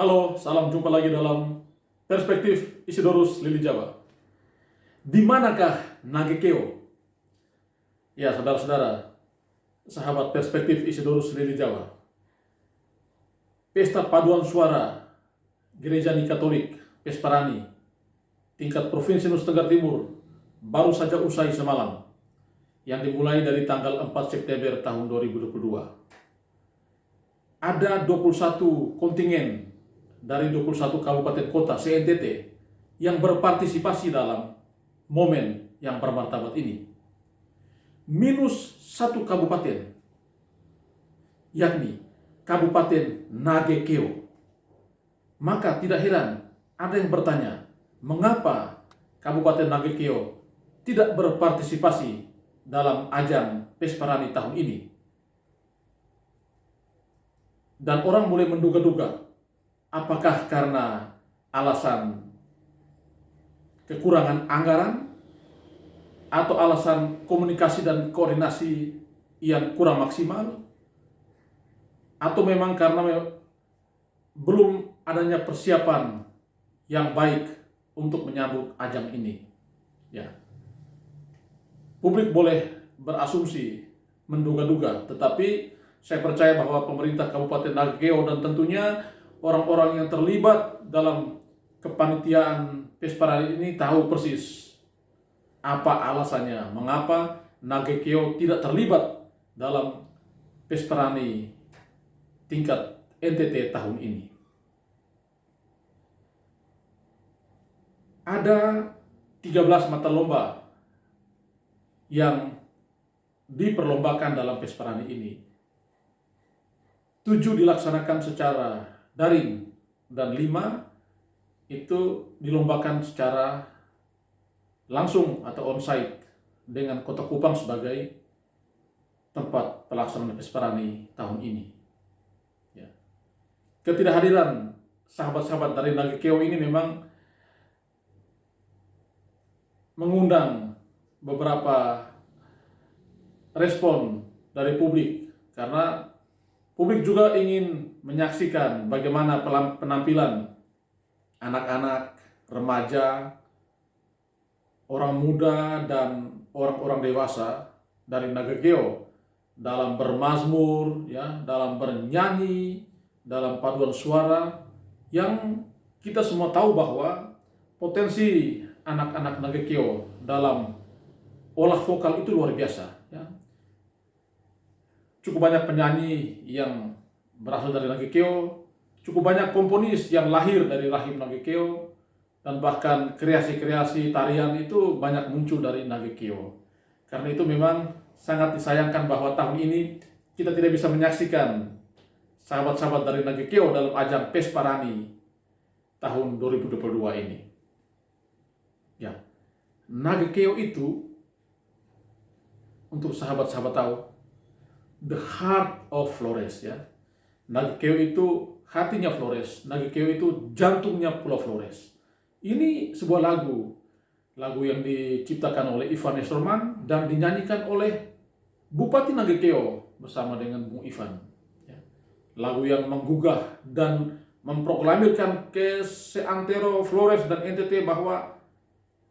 Halo, salam jumpa lagi dalam Perspektif Isidorus Lili Jawa. Di manakah Nagekeo? Ya, saudara-saudara, sahabat Perspektif Isidorus Lili Jawa. Pesta paduan suara Gereja Katolik Pesparani tingkat Provinsi Nusa Tenggara Timur baru saja usai semalam, yang dimulai dari tanggal 4 September tahun 2022. Ada 21 kontingen dari 21 kabupaten kota se-NTT yang berpartisipasi dalam momen yang bermartabat ini. Minus satu kabupaten, yakni Kabupaten Nagekeo. Maka tidak heran ada yang bertanya, mengapa Kabupaten Nagekeo tidak berpartisipasi dalam ajang Pesparani tahun ini? Dan orang mulai menduga-duga, apakah karena alasan kekurangan anggaran atau alasan komunikasi dan koordinasi yang kurang maksimal, atau memang karena belum adanya persiapan yang baik untuk menyambut ajang ini. Ya. Publik boleh berasumsi, menduga-duga, tetapi saya percaya bahwa pemerintah Kabupaten Nagekeo dan tentunya orang-orang yang terlibat dalam kepanitiaan Pesparani ini tahu persis apa alasannya, mengapa Nagekeo tidak terlibat dalam Pesparani tingkat NTT tahun ini. Ada 13 mata lomba yang diperlombakan dalam Pesparani ini. 7 dilaksanakan secara daring dan 5 itu dilombakan secara langsung atau onsite dengan Kota Kupang sebagai tempat pelaksanaan Pesparani tahun ini. Ya. Ketidakhadiran sahabat-sahabat dari Nagekeo ini memang mengundang beberapa respon dari publik, karena publik juga ingin menyaksikan bagaimana penampilan anak-anak, remaja, orang muda, dan orang-orang dewasa dari Nagekeo dalam bermazmur, ya, dalam bernyanyi, dalam paduan suara, yang kita semua tahu bahwa potensi anak-anak Nagekeo dalam olah vokal itu luar biasa. Ya. Cukup banyak penyanyi yang berasal dari Nagekeo, cukup banyak komponis yang lahir dari rahim Nagekeo, dan bahkan kreasi-kreasi tarian itu banyak muncul dari Nagekeo. Karena itu memang sangat disayangkan bahwa tahun ini kita tidak bisa menyaksikan sahabat-sahabat dari Nagekeo dalam ajang Pesparani tahun 2022 ini. Ya, Nagekeo itu, untuk sahabat-sahabat tahu, the heart of Flores, ya. Nagekeo itu hatinya Flores, Nagekeo itu jantungnya Pulau Flores. Ini sebuah lagu yang diciptakan oleh Ivan Estorman dan dinyanyikan oleh Bupati Nagekeo bersama dengan Bung Ivan. Ya. Lagu yang menggugah dan memproklamirkan ke seantero Flores dan NTT bahwa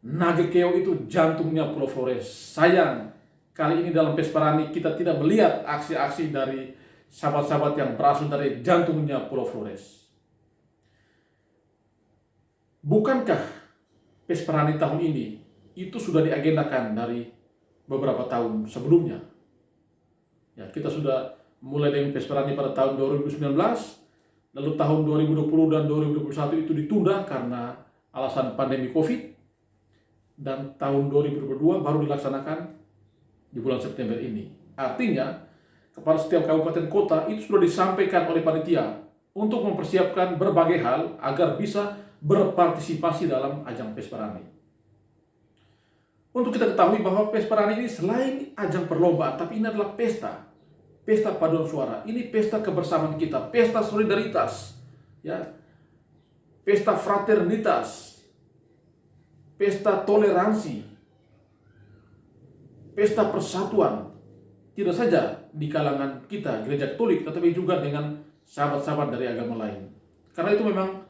Nagekeo itu jantungnya Pulau Flores. Sayang, kali ini dalam Pesparani kita tidak melihat aksi-aksi dari sahabat-sahabat yang berasal dari jantungnya Pulau Flores. Bukankah Pesparani tahun ini itu sudah diagendakan dari beberapa tahun sebelumnya? Ya, kita sudah mulai dengan Pesparani pada tahun 2019, lalu tahun 2020 dan 2021 itu ditunda karena alasan pandemi COVID, dan tahun 2022 baru dilaksanakan di bulan September ini. Artinya, kepada setiap kabupaten kota itu sudah disampaikan oleh panitia untuk mempersiapkan berbagai hal agar bisa berpartisipasi dalam ajang Pesparani. Untuk kita ketahui bahwa Pesparani ini selain ajang perlombaan, tapi ini adalah pesta paduan suara. Ini pesta kebersamaan kita, pesta solidaritas, ya, pesta fraternitas, pesta toleransi, pesta persatuan, tidak saja di kalangan kita Gereja Katolik, tetapi juga dengan sahabat-sahabat dari agama lain. Karena itu memang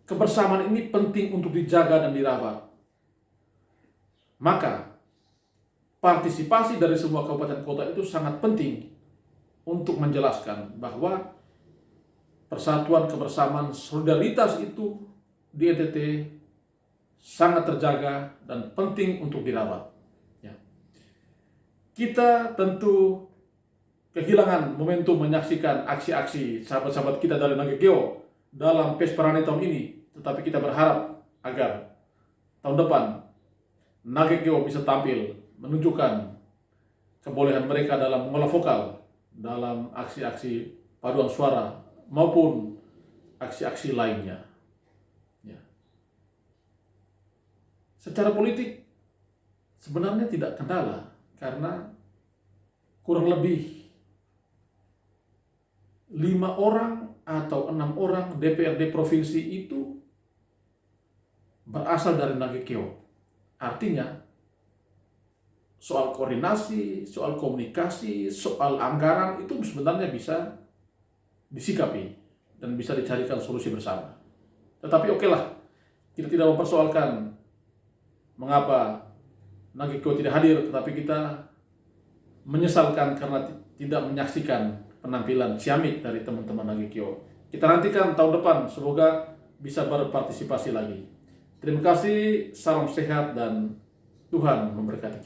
kebersamaan ini penting untuk dijaga dan dirawat. Maka partisipasi dari semua kabupaten kota itu sangat penting untuk menjelaskan bahwa persatuan, kebersamaan, solidaritas itu di NTT sangat terjaga dan penting untuk dirawat. Ya. Kita tentu kehilangan momentum menyaksikan aksi-aksi sahabat-sahabat kita dari Nagekeo dalam Pes Parani tahun ini, tetapi kita berharap agar tahun depan Nagekeo bisa tampil menunjukkan kebolehan mereka dalam mengolah vokal, dalam aksi-aksi paduan suara maupun aksi-aksi lainnya. Ya. Secara politik sebenarnya tidak kendala karena kurang lebih 5 orang atau 6 orang DPRD provinsi itu berasal dari Nagekeo. Artinya soal koordinasi, soal komunikasi, soal anggaran itu sebenarnya bisa disikapi dan bisa dicarikan solusi bersama. Tetapi okelah, kita tidak mempersoalkan mengapa Nagekeo tidak hadir, tetapi kita menyesalkan karena tidak menyaksikan penampilan ciamik dari teman-teman Nagekeo. Kita nantikan tahun depan, semoga bisa berpartisipasi lagi. Terima kasih, salam sehat dan Tuhan memberkati kita.